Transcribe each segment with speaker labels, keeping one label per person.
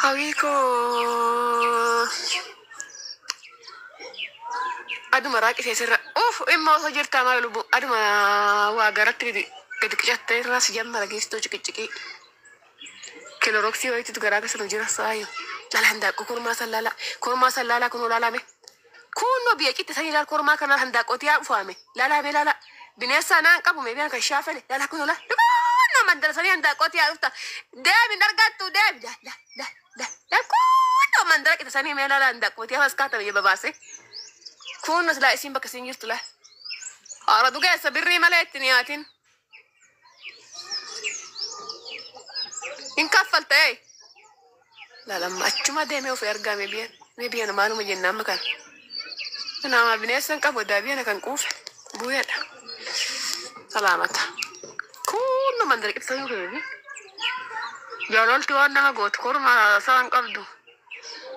Speaker 1: هاويكو أدو مراك في سر أوف إما سجرت ما يلبو أدو ما وأجرت كده كده كجت راس جم رجيس توجك تجكي كيلو روكسي ويت تجراك سلوجرا سايو لا لا هندا كورما سلا كورما سلا كونو لا مي كونو بيجي تسني لا كورما كنا هندا قطيا فامي لا لا بنيسا أنا كابو مبيان كشافة لا كونو لا أنا من درسني هندا قطيا أفتا ده من درجات ده لا كونو من درجة تسني ميلا لا هندا قطيا بس كاتب يبقى كون لا اسم بك سنجرت له أردو جالس بري ملأتنياتين إن كفلت إيه لا لما أشوف دمي وفي أرجع مبيان ما له مجنّا مكان أنا ما بنيسن كابو دابي أنا كان كوف بويا سلامتها كون من درك تسوي كذي جالول توانا ما قط كور ما سان قبضو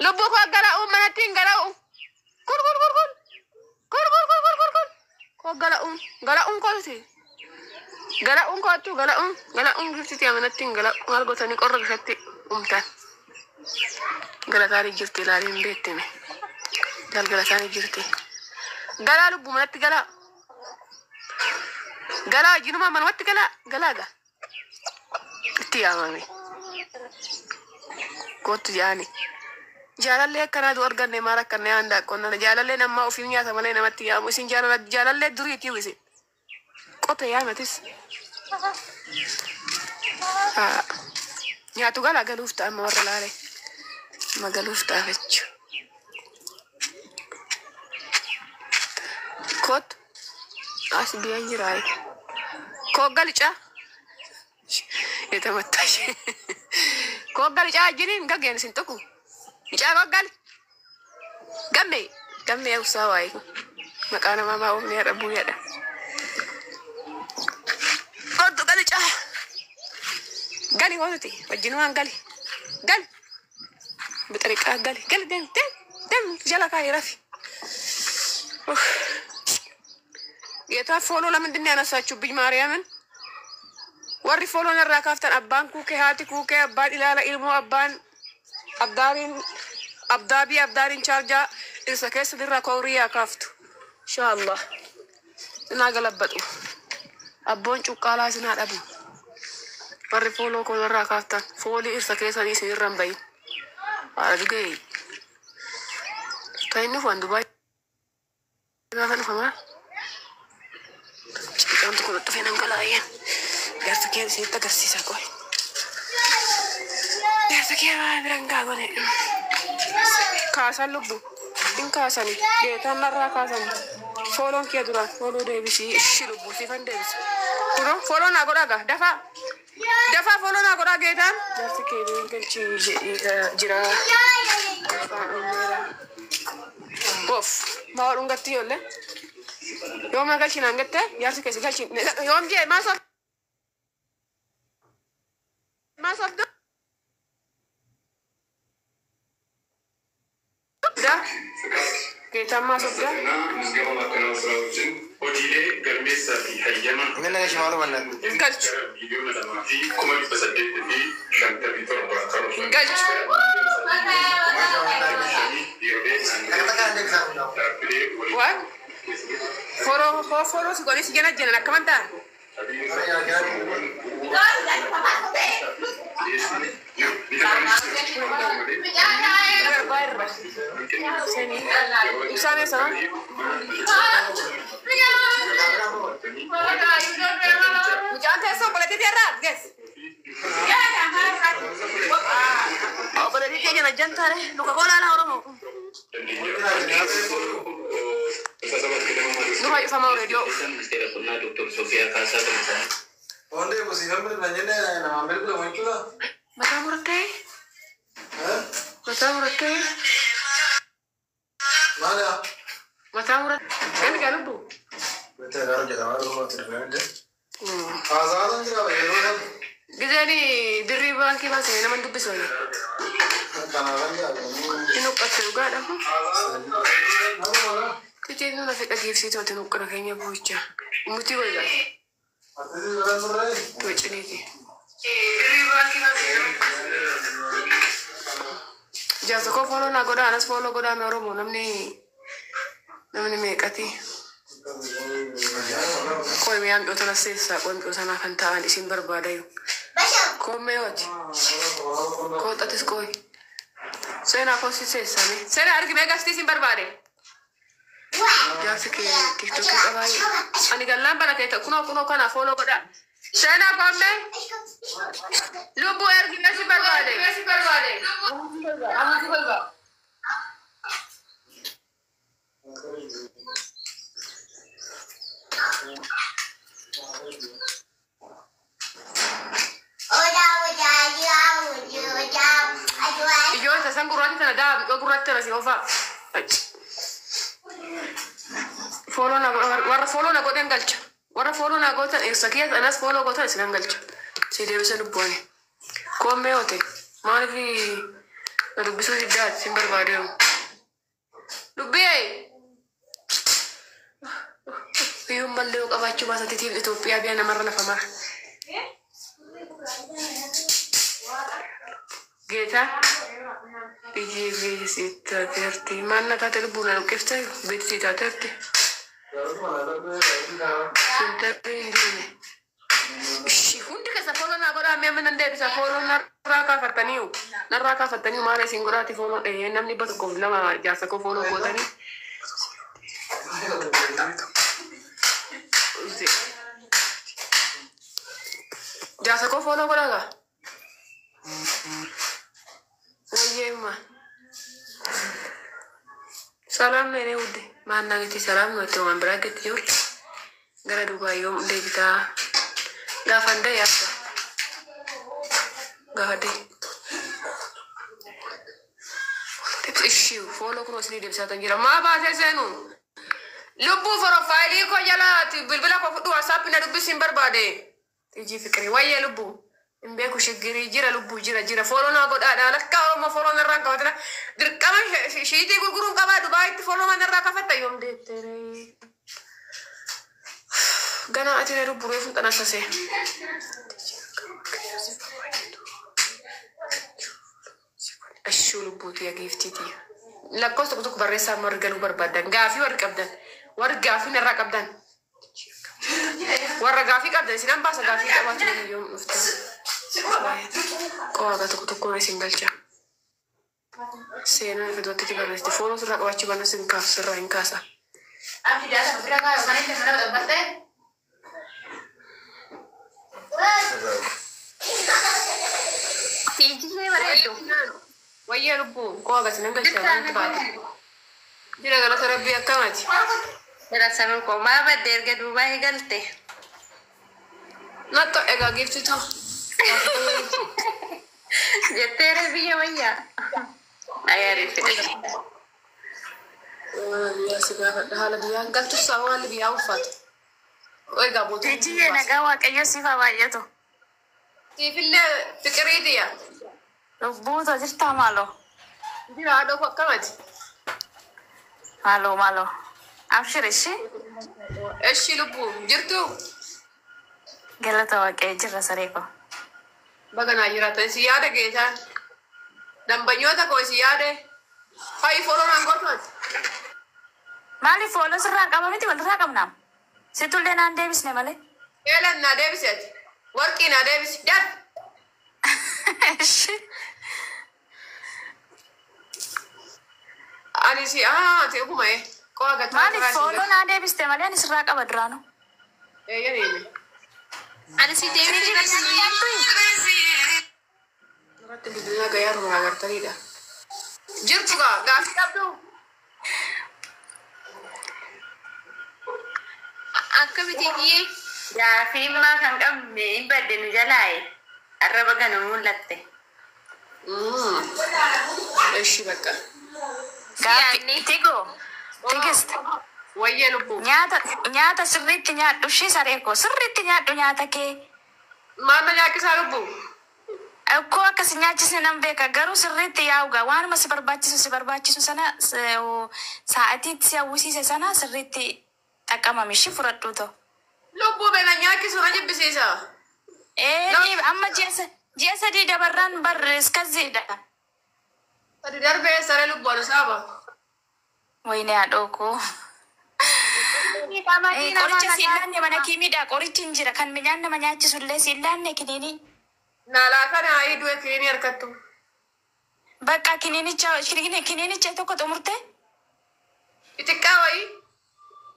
Speaker 1: لبوك أجرا مناتين جرا كور gala kosi gala ko tu gala gifti ti amanatin gala ngalgo tani korra gatti umta gala tari gifti la rin betene dal gala tani gifti gala lu bumat gala jinu ma man wat gala ga ti amami kotu yani jalalle kana do organne mara kanne anda konna jalalle namma o filnya samale namatti ya musin jalalle duriti wisi koto ya matis ya tu gala galufta amma warlare magalufta feccio kot as bianjirai ko galcha etamattash ko galcha jinin gagen sintoku Ijago gamme ya usawai makana mama o ne rabu yada Odo gali wonti wajinu an gali bitarika gali dem jala kai rafi yeta folo la mindin yana sachu bi mariamen warri folo na rakaftan abban ku ke hati ku ke abban ilala ilmu abban abdarin charja isa kesa dirra koriya kaftu insha Allah ina galabatu abbon cuqala sina dabu warri folo ko dirra kaftan foli isa kesa ni sirran bay argay tayni fu dubai na fan fama cikantu ko to fenan galayen garta ke sita garsisa ko Kaya berangga gone. Kasan lubu. In kasani. Dia narra kasan. Folon kia dura. Follow Davis. Ishi lubu. Sifan Davis. Kuro. Follow na goraga. Dafa follow na goraga etan. Jasi kiri kenci jira. Off. Mawar ungati yolle. Yom nagalchi nangette. Jasi kesi galchi. Yom je masaf. Kita masuk ya. Ini lagi cuma lu mana? Enggak. What? Foro sekolah sih jangan nak kemantan. Usane sana. Jangan teso boleh ditiarat, guys. Oh, boleh ditiarat jangan jantar eh. Luka kola lah orang mau. Luka sama radio. Dokter Sofia Casa teman. Onde musim berlanjutnya nama ambil belum itu lah. Mata murke? Mata murke? Mana? Mata murke? Kan lubu. Betul kan jadi orang rumah terkenal. Azalan juga ya. Jadi dari bangki masih nama tu besok. Kanalan ya. Ini kata juga ada apa? Kecil tu nak fikir sih tu nak kena kayaknya bocah. Muti boleh. Tuh ini. Jaarsa koo fooloo naa godhaa anas fooloo godhaa Oromoo namni meeqati. Qoy miyaan dhiyoo tana seessaa qoy dhiyoo sanaa kan ta'an isin barbaadayu. Koomee hooti. Kooxatis qoy. Seenaa koo si seessame. Seenaa argime gastii isin barbaade. Jaarsi kee tiktokii qabaayi. Ani gallaan bana kee kunoo kana fooloo godhaa. Seenaa koomee. Lubbuu argime si barbaade. Amati barbaade. Ijoollee tasan gurraatti tana daa gurraatti tana si ofa. Warra fooloo na godhan galcha. Warra fooloo na gootan eessa kiyya anas fooloo gootan isin galcha. Si deebisa lubbuuni. Koomee hote maaliif na dubbisuu hiddaati sin barbaadeeru. Dubbii biyyoon mallee yoo qabaachuu baasatiitiif Itoophiyaa biyya namarra lafa mara. Geeta biyyi siita teerti maanna taate lubbuun na dhukkifte beeti siitaa teerti. Sintarri hin jirne. Hundi keessa fooloo naa godhaa mi'a mana deebisa fooloo narraa kaafattaniiru maala isin godhaati fooloo dhahee namni bakka tokkoof lama jaarsa koo fooloo gootanii. Jaarsa koo fooloo godhagaa. Wayyeemma. Salaam nene udde maanna gati salaam nuti waan biraa gati jirti. Gara Dubaayyoom deebitaa. Gafan deh ya, gak ada. Tips issue, follow kuno sini dia bisa tanjira. Ma bahasa senu. Lubu profile ko jala bilbila ko fudu WhatsApp na dubi simbar bade. Tiji fikri waye lubu. Imbe ko shigiri jira lubu jira follow na god ada lakka ma follow na ranka wadana. Dir kama shidi gurgurun kama Dubai follow na ranka fatta yom de tere. Gana ati na lubu refun tanasa se. Ashulu buti ya giftiti. Lakkos tokko barreessaa margalu barbaadan gaafii warra gaafii narraa qabdan warra gaafii qabdan isin baasa gaafii qabaachuu yoom dhufta qoraga tokko isin galcha seenaa fidootatti barreessite fooloo sirraa qabaachuu banna sin kaaf sirraa hin kaasa. Abdi daasa bira kaayoo kan inni mana dabbatte tiijjii bareeddu. Wayya lubu, kau agak senang kerja dengan tempat. Tidak kalau terapi akamat.
Speaker 2: Berdasarkan kau mana derga Dubai galte.
Speaker 1: Nato ega gift itu.
Speaker 2: Jetere biya wayya. Ayar itu.
Speaker 1: Ya sudah hal dia. Galte sama lebih awfat. Oh ega butuh.
Speaker 2: Tiji ya nagawa kayo sifa wayya tu.
Speaker 1: Tifilnya fikir itu ya.
Speaker 2: Lubu tu cerita malu.
Speaker 1: Tidak ada apa kamat.
Speaker 2: Malu. Abshir ishi.
Speaker 1: Ishi lubu. Jirtu.
Speaker 2: Gela tahu kayak jira sareko.
Speaker 1: Bagana jira tu isi ada keja. Dan banyuata kau isi ada. Hai follow nanggotan.
Speaker 2: Mali follow serang kamu itu malu serang kamu nam. Situ lenan Davis ne male.
Speaker 1: Elan na Davis ya. Working na Davis. Dah. Ani si ti aku mai. Kau agak
Speaker 2: Mali follow na Davis te male ani serang kamu drano.
Speaker 1: Ya ni.
Speaker 2: Ani si Davis juga siapa tu?
Speaker 1: Nanti bibirnya gaya rumah agar tadi dah. Jir juga, gak siap tu.
Speaker 2: Akka bitiki ya filma kan kam me ibadde nu jalai araba gana mulatte
Speaker 1: Eshi baka.
Speaker 2: gafi tigo tigist
Speaker 1: Wayya lubu.
Speaker 2: nyata sirritti nyaadhu shi sareko sirritti nyaadhu nyaata ke
Speaker 1: Mana nyakisa lubu?
Speaker 2: Ko akkas nyaachisne nan beeka garuu sirritti yaa'uga waanuma si barbaachisu sana sa'atiitti si hawwisiise sana sirritti xaqqamamishi fudhadhu to.
Speaker 1: Lubu bela nyakisu na jibbisiisa.
Speaker 2: Amma ji'a sadii dabarraan barrees kaziidha.
Speaker 1: Tadi دربي سر لب ولا سابا
Speaker 2: وين يا دوكو قريتش سيلاني mana kimida qorichi injira kan midhaan nama nyaachisullee siillaanne kiniini
Speaker 1: نالا كان عيد وكيني أركتو
Speaker 2: bakka kiniinicha tokko xumurte
Speaker 1: إتكاوي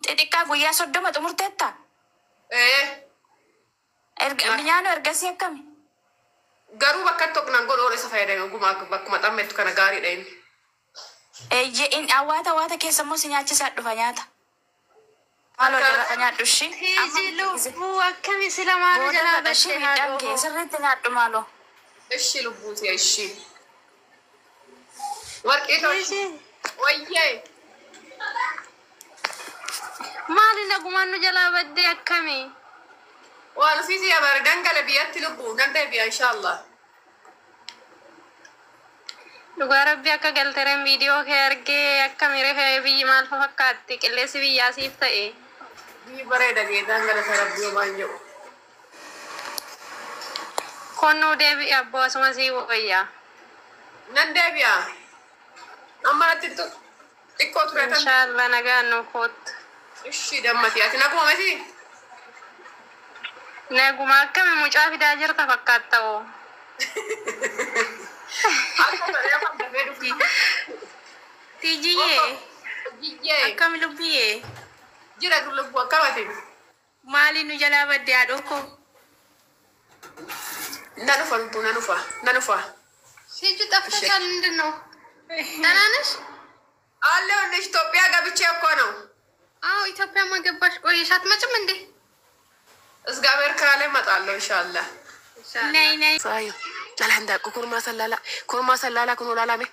Speaker 2: xixiqqaa guyyaa 30 xumurteetta
Speaker 1: إيه
Speaker 2: midhaan ergasii akkami
Speaker 1: garuu bakka tokko nan godhoo isa fayyadamu guma bakkuma xammeettu kana gaariidha inni.
Speaker 2: in awwaata keessa immoo si nyaachisaa dhufa nyaata. Maaloo jala nyaadhu shi.
Speaker 3: Hizi lubbuu akkami sila maal jalaa
Speaker 2: bashi midhaan kee sirriitti nyaadhu maaloo.
Speaker 1: Ishi lubbuuti ishi. Warqii toshi. Wayyee.
Speaker 3: maali nagumaan nu jalaa baddee akkami?
Speaker 1: Waan ofiisi abari dangala biyyatti lubbuu nan deebi'a inshaallah.
Speaker 3: Dhugaa rabbi akka galteren viidiyoo kee argee akkami refee biyyi maal fakkaatti qilleensi biyyaa siif ta'e.
Speaker 1: Biyyi bareeda gee dangala sarabbii waan jedhu.
Speaker 3: Konnuu deebi'i abboo asuma sii wayyaa.
Speaker 1: Nan deebi'a. Amma natti xiqqoo tureetan.
Speaker 3: Inshaallah nagaan nu koottu.
Speaker 1: Ishi dammati ati naguma miti.
Speaker 3: Naguma akkami mucaa fidaa jirta fakkaata oo. Tijiyyee.
Speaker 1: Jiyyee.
Speaker 3: Akkami lubbiyyee.
Speaker 1: Jira lubbuu akkamati.
Speaker 3: Maali nu jalaa baddee haadhoko.
Speaker 1: Nan ufa lubbuu nan ufa.
Speaker 3: Siju ጠፍተሻል ምንድን ነው? ደህና ነሽ?
Speaker 1: አለሁልሽ ኢትዮጵያ ገብቼ እኮ ነው።
Speaker 3: አዎ ኢትዮጵያማ ገባሽ ቆየሽ አትመጭም እንዴ?
Speaker 1: እግዚአብሔር ካለ እመጣለሁ ኢንሻአላህ።
Speaker 3: ነይ
Speaker 1: ሳዩ ላላ እንዳቆ ኮርማ ሰላላ ኩኖ ላላሜ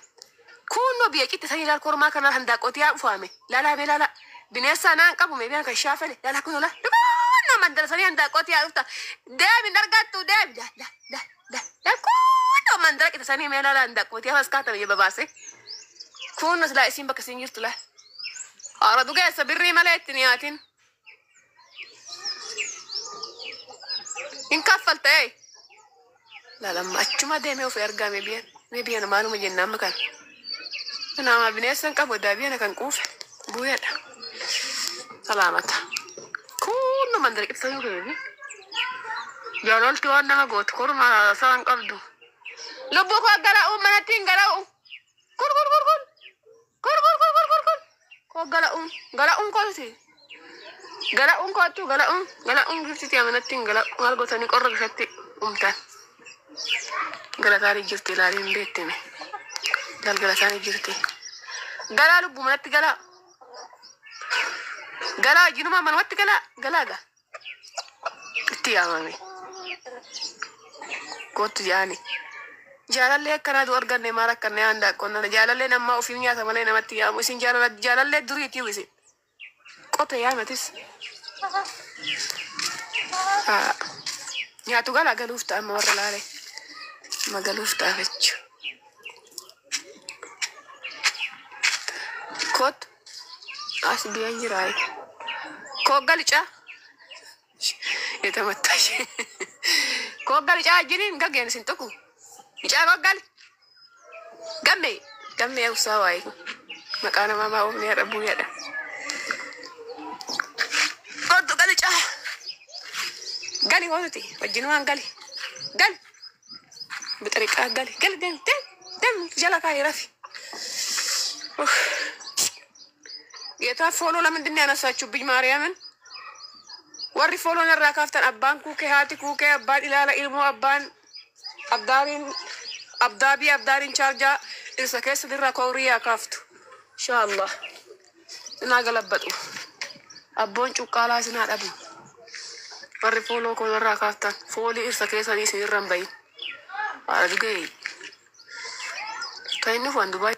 Speaker 1: ኩኖ ቢያቂት ተሰይላል ኮርማ ከና እንዳቆት ያፋሜ ላላሜ ላላ ቢነሳ ናን ቀቡሜ ቢያን ከሻፈለ ላላ ኩኖ ላ ለማና መንደረሰኒ እንዳቆት ያውታ ደም እንደርጋቱ ደም ላ ኩኖ መንደረቅ ተሰኒ ሜላላ እንዳቆት ያስካተ በባሴ ኩኖ ስላ እስም በከሲን ይርትላ አረዱ ገሰ ብሪ መለትኒያቲን ኢንካፈልተ لا لما أشوف دمي وفي أرقام مبين مالو مجننا مكان أنا ما بنيسن كابو دابي أنا كان كوف بويا سلامة كل من درك تسوي كذي جالول توان نما قط كور ما سان قبضو لبوك أقرأ مناتين قرأ كور قرأ كوسي قرأ قرتي يا مناتين قرأ قالوا تاني قرر شتى أمتى galataani jirti ilaaliin beektime galataani jirti galaa lubbu manatti galaa jinuma manumatti galaaga itti yaamame kootu jaani jaalallee akkanaatu arganne maal akkanne handa qonnana jaalallee nama ofii nyaata malee namatti yaamu isin jaalallee duriitii isin qote yaamatis nyaatu galaa galuuf ta'amma warra laalee magaluuf taafechu kot as biyan jirai ko galcha የተመታሽ ko galcha jinin gagen sin toku icha ko gal gamme ya usawai makana mama o ne rabu yada ko to galcha gali wonti wajinu an gali بطريقة قال دم جلك هاي رفي يتفولو لمن دنيا نساتشو بج مريم وري فولو نرا كافتن أبان كوكي هاتي كوكي أبان إلى إلمو أبان أبدارين شارجا إذا كيس درا كوريا كافتو إن شاء الله ناقلبتو أبون شوكالا سناد أبو وري فولو كو نرا كافتن فولي إذا كيس دي سيرن بين Ada juga. Kayak ini Dubai.